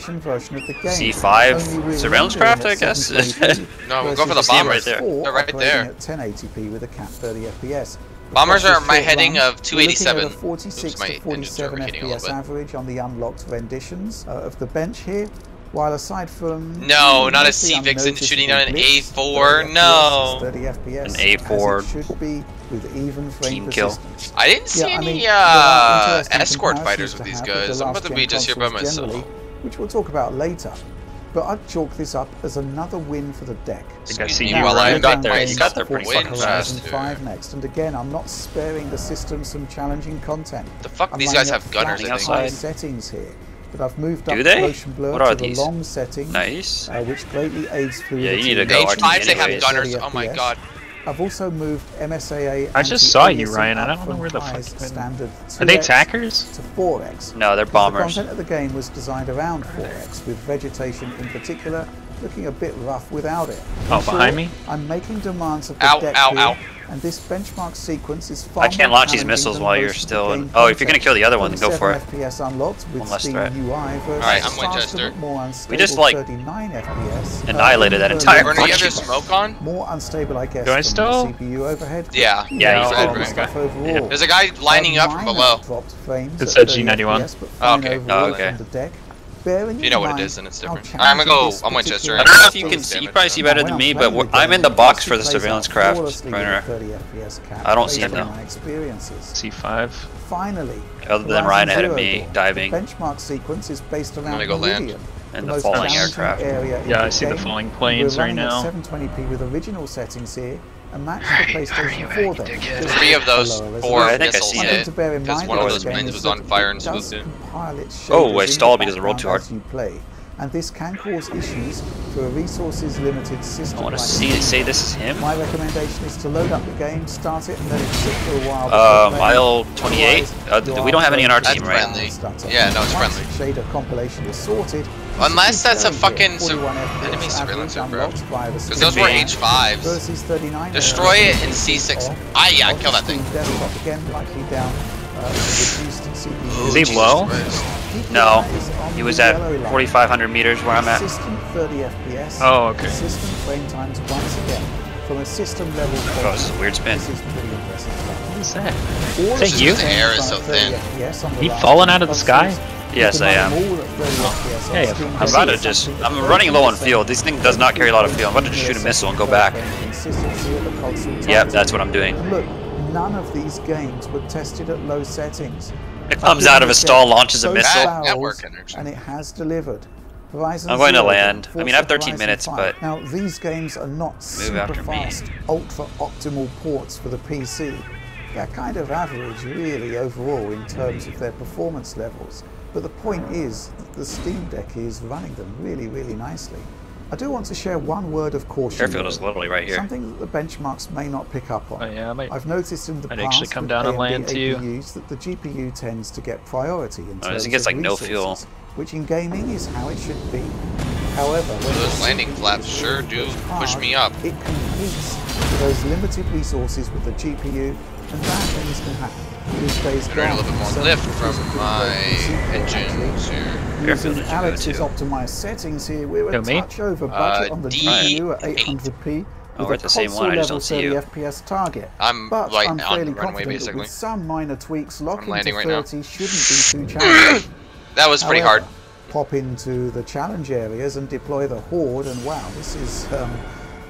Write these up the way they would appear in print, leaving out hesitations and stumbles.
collection version of the game. C5 surveillance craft, I guess. No, we'll go for the bombers. Right there. They're right there. At 1080p with a cap 30 FPS. Bombers are my heading of 287. 46 Oops, to 47 FPS average on the unlocked renditions of the bench here. While aside from no, not a C-Vixen shooting down an A4. No, 30 FPS, an A4 should be with even frame team kill. I didn't see any escort fighters with these guys. I'm about to be just here by myself, which we'll talk about later. But I'd chalk this up as another win for the deck. I think I see you. Well, I got there. You got there pretty fucking fast. 5 next, and again, I'm not sparing the system some challenging content. The fuck? These guys have gunners, I think. Settings here. But I've moved up motion blur what are to the these? long setting, Nice. Which greatly aids fluidity. Yeah, you need to go. H5s, they have gunners. Oh my god. I've also moved MSAA. I just saw you, Ryan. I don't know where the fuck. Standard are they attackers? To 4x. No, they're bombers. The content of the game was designed around 4x, with vegetation in particular looking a bit rough without it. Oh, behind me? I'm making demands of the deck here, and this benchmark sequence is far I can't launch these missiles while you're still in. Oh, if you're gonna kill the other one, then go for it. FPS unlocked with One less Steam threat. UI Alright, I'm Winchester. We just like 39 FPS, annihilated that entire Werner, you have your bunch. smoke on? more unstable, I guess. Do I still? CPU overhead. Yeah. Yeah, overall. There's a guy lining up from below. It said G91. Oh, okay. Oh, okay. If you know what it is, then it's different. I'm gonna go on Winchester. I don't know if you can see. You probably see better than me, but I'm in the box for the surveillance craft, Werner. I don't see him though. C5. Finally, Other than Ryan ahead of me diving. Benchmark sequence is based around gonna go land. And the falling aircraft. Yeah, I see the falling planes right now. 720p with original settings here, and match the PlayStation 4 then. 3 of those 4 I think I missiles see hit, to bear in because mind one of with those the game planes is was that on fire and it does swooped in. compile its Oh, shaders I in stalled the because I rolled too hard. background as you play, and this can cause issues for a resources-limited system. I want to like say this is him. My recommendation is to load up the game, start it, and let it sit for a while. Aisle 28. We don't have any on our team, right? Friendly. Yeah, no, it's friendly. Shader compilation is sorted. Unless that's a fucking enemy surveillancer, bro. Because those were H5s. Destroy it in C6. Yeah, kill that thing. Is he low? No, he was at 4,500 meters where I'm at. Oh, okay. System frame times once again from a system level. Oh, this is a weird spin. This is pretty impressive. What is that? All Is that you? The air is so thin. He fallen out of the sky? Yes, I am. Yeah, I'm about to just. I'm running low on fuel. This thing does not carry a lot of fuel. I'm about to just shoot a missile and go back. Yep, that's what I'm doing. Look, none of these games were tested at low settings. It comes out of a stall, launches a missile. And it has delivered. I'm going to land. I mean, I have 13 minutes, but now these games are not super fast, ultra optimal ports for the PC. They're kind of average, really, overall in terms of their performance levels. But the point is that the Steam Deck is running them really, really nicely. I do want to share one word of caution. Airfield is literally right here. Something that the benchmarks may not pick up on. Oh, yeah, I've noticed in the past actually come down and land too. that the GPU tends to get priority in terms it gets like of no fuel, which in gaming is how it should be. However, when those landing flaps sure do push me up. It competes for those limited resources with the GPU, and bad things can happen. Better a little bit more lift from my engines here. Using Alex's optimized settings here, we're a touch over budget on the GPU at 800p. We're at the same one, I just don't see you. FPS target. I'm right on the runway, basically. With some minor tweaks, locking to 30 right shouldn't be too challenging. That was pretty hard. Pop into the challenge areas and deploy the Horde, and wow, this is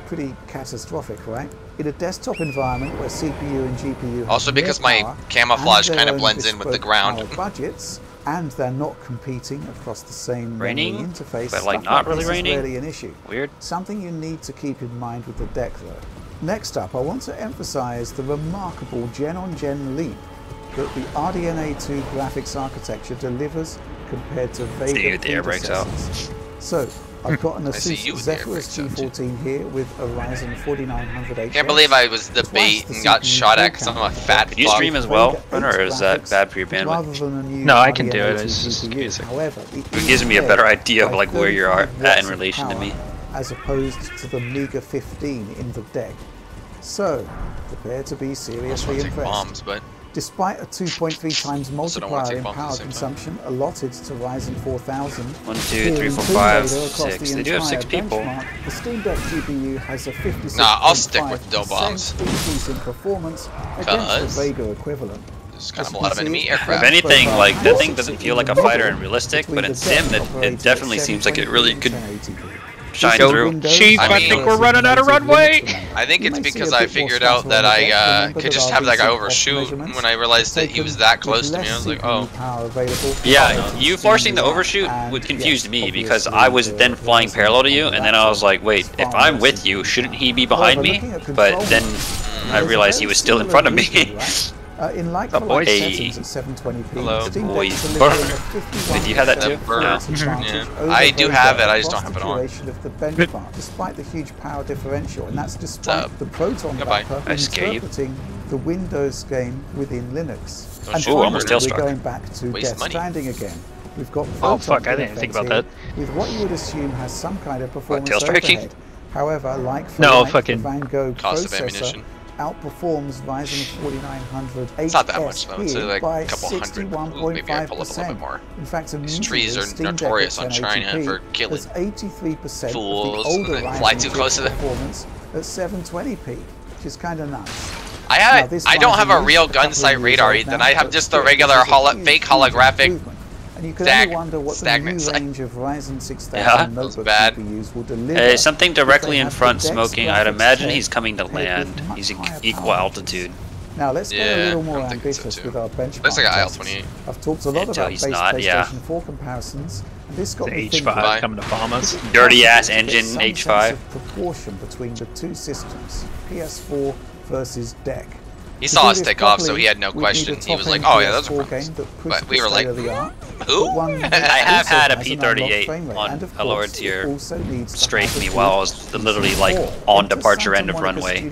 pretty catastrophic, right? In a desktop environment where CPU and GPU also because my camouflage kind of blends in with the ground. Budgets, and they're not competing across the same raining interface. But like not really raining. Is really an issue. Weird. Something you need to keep in mind with the deck, though. Next up, I want to emphasize the remarkable gen-on-gen leap that the RDNA 2 graphics architecture delivers compared to Vega predecessors. So, I've got an Asus Zephyrus T14 here with a Ryzen 4900H. Can't believe I was the bait and got shot at because I'm a fat fuck. Can you stream as well, or is that bad for your bandwidth? No, I can do it. It's just music. However, it gives me a better idea of like where you are at in relation to me. As opposed to the Mega 15 in the deck. So, prepare to be seriously impressed. Bombs, but Despite a 2.3 times multiplier in power consumption allotted to Ryzen 4000, 1, 2, 3, 4, 5, 6. They do have 6 people. The Steam Deck GPU has a 56.5% I'll stick with Doe bombs. increase in performance against the Vega equivalent. There's kind of a lot of enemy aircraft. If anything, like, that thing doesn't feel like a fighter and realistic, but in Sim, it definitely seems like it really could shine through. Chief, I think we're running out of runway! I think it's because I figured out that I could just have that guy overshoot, and when I realized that he was that close to me, I was like, oh. Yeah, you forcing the overshoot would confuse me, because I was then flying parallel to you, and then I was like, wait, if I'm with you, shouldn't he be behind me? But then I realized he was still in front of me. In like-for-like settings at 720p, hello, Steam Deck boys. delivers a Wait, do you have that too? Yeah. I do have it, I just don't have it on. of the benchmark, despite the huge power differential, and that's despite the Proton buffer interpreting the Windows game within Linux. And almost finally, we're going back to Death Stranding again. We've got oh fuck, I didn't think about that. With what you would assume has some kind of performance overhead. However, like for the Van Gogh processor outperforms Ryzen 4900 It's not that much though, it's like a couple hundred. Ooh, maybe I pull up a little bit more. In fact, these trees are notorious on China for killing 83% fools of the older and fly too close to them. Performance at 720p, which is kind of nuts. I don't have a real gun sight radar, Ethan. I have just the regular fake holographic. And you can only wonder what the new range of Ryzen 6000 notebook GPUs will deliver. Something directly in front smoking. I'd imagine he's coming to land. He's in equal altitude. Now let's get a little more ambitious with our benchmark. Looks like an IL-28. I've talked a lot about base PlayStation 4 comparisons, and this got me thinking. H5 coming to farm us. Dirty ass engine H5. Proportion between the two systems, PS4 versus Deck. He saw us take off, so he had no question. He was like, oh yeah, those are problems. But we were like, who? I have had a P-38 on Hello Tier strafe me while I was literally like on departure end of runway.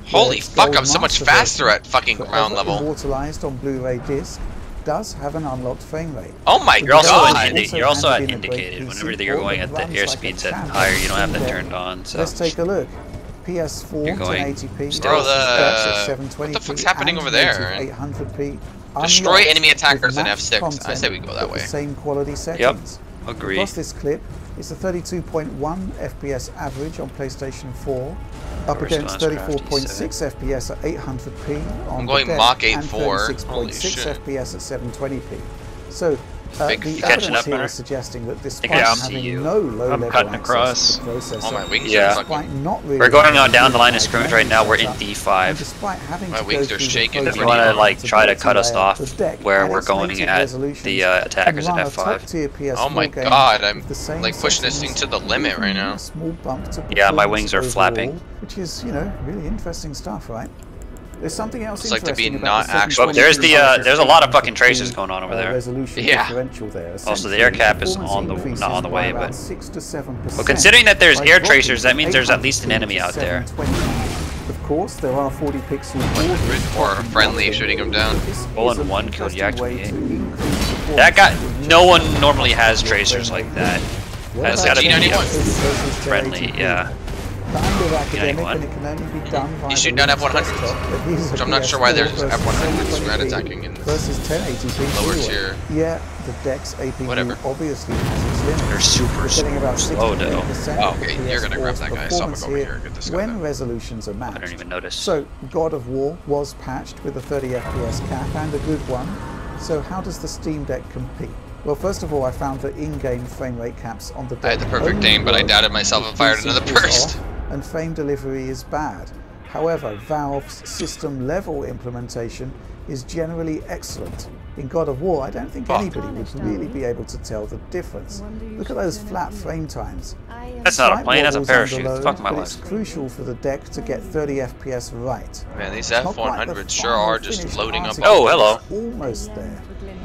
Holy fuck, I'm so much faster at fucking ground level. Immortalized on Blu-ray disc does have an unlocked frame rate. Oh my god! You're also at indicated whenever you're going at the airspeed set higher. You don't have that turned on. So let's take a look. PS4 1080p. Bro, what the fuck's happening over there? 800p. Destroy enemy attackers in F6. I say we go that way. Same quality settings. Yep, agree. Across this clip, it's a 32.1 FPS average on PlayStation 4, up against 34.6 FPS at 800p on the Deck, and 36.6 FPS at 720p. So, the evidence here is suggesting that despite having no low-level access to the processor, we're going on down the line of scrimmage right now. We're in D5. My wings are shaking. If you want to like try to cut us off where we're going at the attackers at F5. Oh my god, I'm like pushing this thing to the limit right now. Yeah, my wings are flapping. Which is, you know, really interesting stuff, right? There's something else it's like to be interesting not about actual. There's a lot of fucking tracers going on over there. Yeah. Also, the air cap is not on the way, but considering that there's air tracers, that means there's at least an enemy out there. Of course, there are 40 pixel or friendly shooting him down. Bullet 1 killed Yak 28. That guy, no one normally has tracers like that. That's gotta be friendly, yeah. You shoot down F100s, which I'm not sure why there's F100s red attacking in lower tier. Yeah, the Deck's APU whatever. Obviously has its limits. They're super slow though. Oh, okay, you're gonna grab that guy. So I'm gonna go over here and get this guy. When resolutions are matched. I don't even notice. So, God of War was patched with a 30 FPS cap, and a good one. So how does the Steam Deck compete? Well, first of all, I found that in-game frame rate caps on the Deck I had the perfect aim, but I doubted myself and fired another burst. And frame delivery is bad. However, Valve's system-level implementation is generally excellent. In God of War, I don't think anybody would really be able to tell the difference. Look at those flat frame times. That's not a plane, that's a parachute. Fuck my life. It's crucial for the Deck to get 30 FPS right. Man, these F100s sure are just loading up. Oh, hello. Almost there.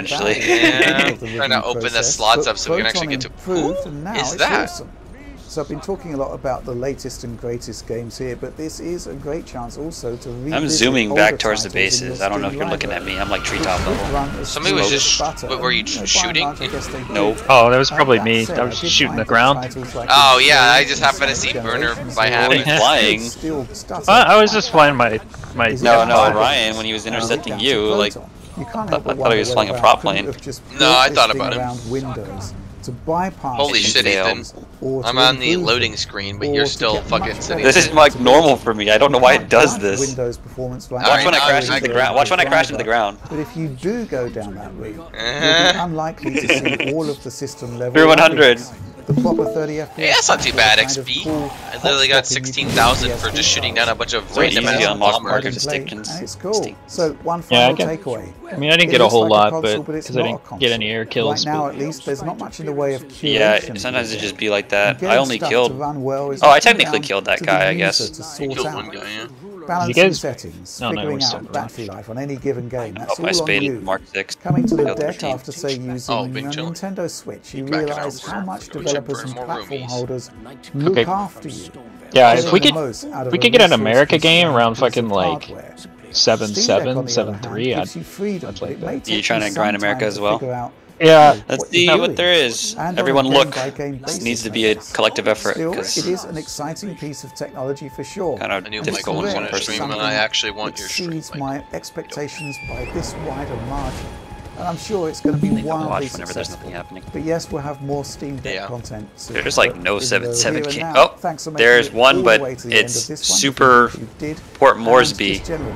eventually. Yeah, trying to open the slots up so we can actually get to. Who is that? So I've been talking a lot about the latest and greatest games here, but this is a great chance also to revisit I'm zooming back older towards the titles in bases. your I don't know if Steam you're looking at library, me. I'm like which treetop would level. run as Somebody was smooth just as butter, were you and, by and shooting? large, I guess they do. Nope. Oh, that was probably That me. said, I was did shooting the find ground. titles like Oh Elden yeah, I Ring just and happened to see Burner Generations by War habit. Flying. still stutter. I was just flying my No, pod. Ryan, when he was intercepting you, like, You can't I help but thought he was wonder flying a whether prop Valve couldn't plane. have just No, built I this thought thing about it. around Windows to bypass Holy the shit, Ethan. or to I'm on the improve loading them, screen, but or you're to still get fucking much sitting better this is like normal for me. I don't know why it does judge this. Windows performance for Watch when I Alright, crash I into the get ground. Watch when I crash into the ground. But if you do go down that route, you'll Uh-huh. be unlikely to see all of the system level. Through 100. updates. The proper 30 FPS. Yeah, that's not too bad kind of XP. cool I literally got hot-swapping 16,000 for UPS just shooting down a bunch of So random easy to ass unlock bombers. market and distinctions. it's cool. So one Yeah, I final can- takeaway. I mean, I didn't It get a looks whole like lot, console, but it's because I not a didn't get any air kills. Right now, but- at least, there's not much in the way of curation. Yeah, sometimes it just be like that. Getting I only stuff to killed. run well is Oh, I often technically down killed that to the guy, I user guess. to You sort killed out. one guy, yeah. Balancing guys- settings, No, no, figuring we're out still- battery life on any given game. That's Oh, my all on spade you. Mark 6. Coming to the Killed deck 13. after, say, using Oh, a big chill. Nintendo Switch, you Back it realize up. how much We should developers burn and more platform roomies. holders look Okay. after you. Yeah, Getting if we the could, most out of we a could get an resource America game constrained around piece of fucking like hardware. 7-7, Steam Deck, on the other 7-3. hand, gives you freedom, I'd but like it that. may You take trying to some grind time America as well? figure out Yeah, Let's what see you're what doing. there is. And on Everyone a look. game-by-game This basis, needs to I be a guess. collective effort Still, because it is an exciting piece of technology for sure. kind of I knew It's Michael was rare going that to stream, and something I actually want your stream. exceeds Like, my expectations by this wide a margin, and I'm sure it's going to be I'll wildly watch whenever there's successful. nothing happening. But yes, we'll have more Steam Deck Yeah. content soon. There's like But no even 7-7 though here game. and now, Oh, thanks for making there's it one, all but the way to the end it's of this one. super If you did, Port and Moresby. just generally,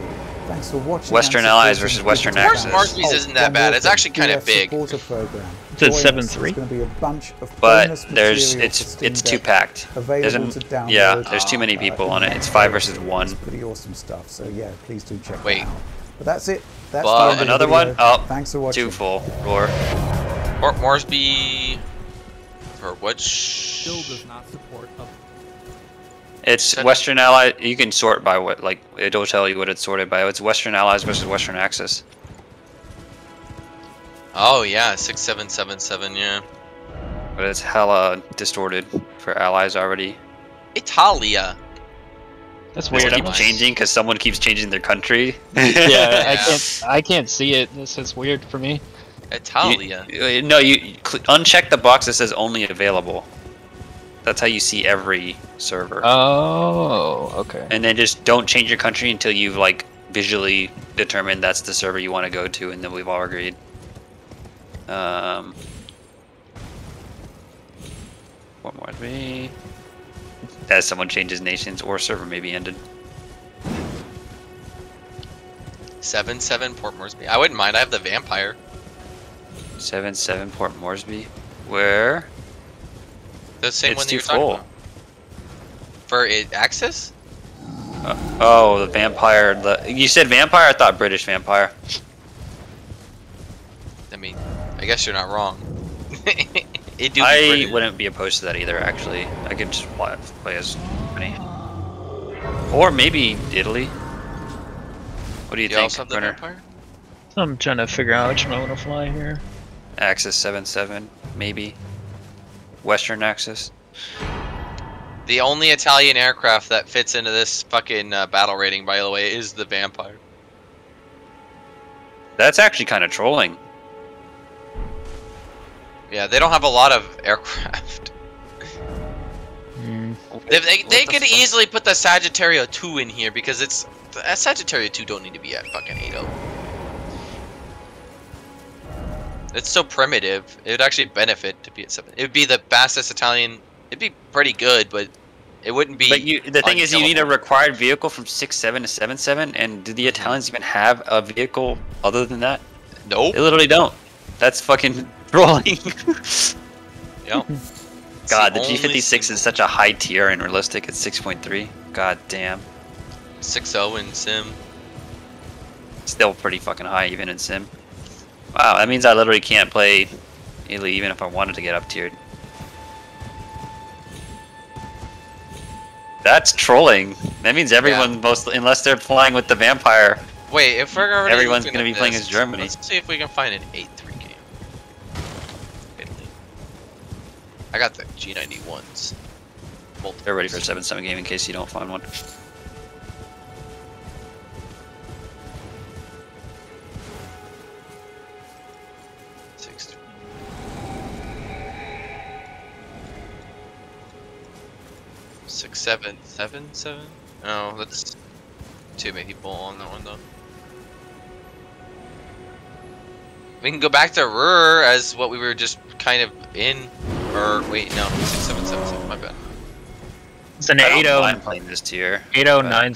thanks for watching Western and Allies supporting versus the Western Digital Axis. Channel. Moresby's isn't that one bad. more It's actually thing, kinda DF big. supporter program. It's Join us. 7-3? There's going to be a bunch of But bonus there's material for Steam it's too Deck packed. available There's to download. yeah, there's too many people on it. It's 5 versus 1. It's pretty awesome stuff. So yeah, please do check Wait. that out. But that's it. That's But the end of the Another video. one? Oh, Thanks for watching. 2 full. Roar. Port Moresby for what? Still does not support a It's Western Allies. You can sort by what, like, it'll tell you what it's sorted by. It's Western Allies versus Western Axis. Oh yeah, 6777. Yeah. But it's hella distorted for Allies already. Italia. that's Does weird. it I'm keep not- changing because someone keeps changing their country? Yeah, I can't see it. This is weird for me. Italia. No, you uncheck the box that says only available. That's how you see every server. Oh, okay. And then just don't change your country until you've like visually determined that's the server you want to go to, and then we've all agreed. What more be? As someone changes nations or server may be ended. 7-7 Port Moresby. I wouldn't mind. I have the vampire. 7-7 Port Moresby. Where? The same It's one that too you're talking full. about. For it access? Oh, the vampire. You said vampire? I thought British vampire. I mean, I guess you're not wrong. It do be I pretty. wouldn't be opposed to that either, actually. I could just play as Germany. Or maybe Italy. What do you You think, also have the Brenner? vampire? I'm trying to figure out which one I want to fly here. Axis 7-7, maybe. Western Axis. The only Italian aircraft that fits into this fucking battle rating, by the way, is the vampire. That's actually kind of trolling. Yeah, they don't have a lot of aircraft. They could easily put the Sagittario 2 in here because it's the Sagittario 2 don't need to be at fucking 8.0. It's so primitive. It would actually benefit to be at 7. It would be the fastest Italian. It'd be pretty good, but it wouldn't be. But the thing is, you need a unkillable. required vehicle from 6.7 to 7.7, and do the Italians even have a vehicle other than that? Nope. They literally don't. That's fucking trolling. Yep. God, the only G56 is such a high tier and realistic. It's 6.3. God damn. 6.0 in Sim. Still pretty fucking high even in Sim. Wow, that means I literally can't play Italy even if I wanted to get up tiered. That's trolling. That means everyone, unless they're flying with the vampire. Wait, if we're already Everyone's looking gonna at be playing this, as Germany. Let's see if we can find an 8.3 game. Italy. I got the G91s. They're ready for a 7-7 game in case you don't find one. Six, seven, seven, seven. No, that's too many people on that one though. We can go back to Ruhr as what we were just kind of in. Or wait, no, 6, 7, 7, 7. My bad. It's an I don't 8-0. mind playing this tier. 8-0, 9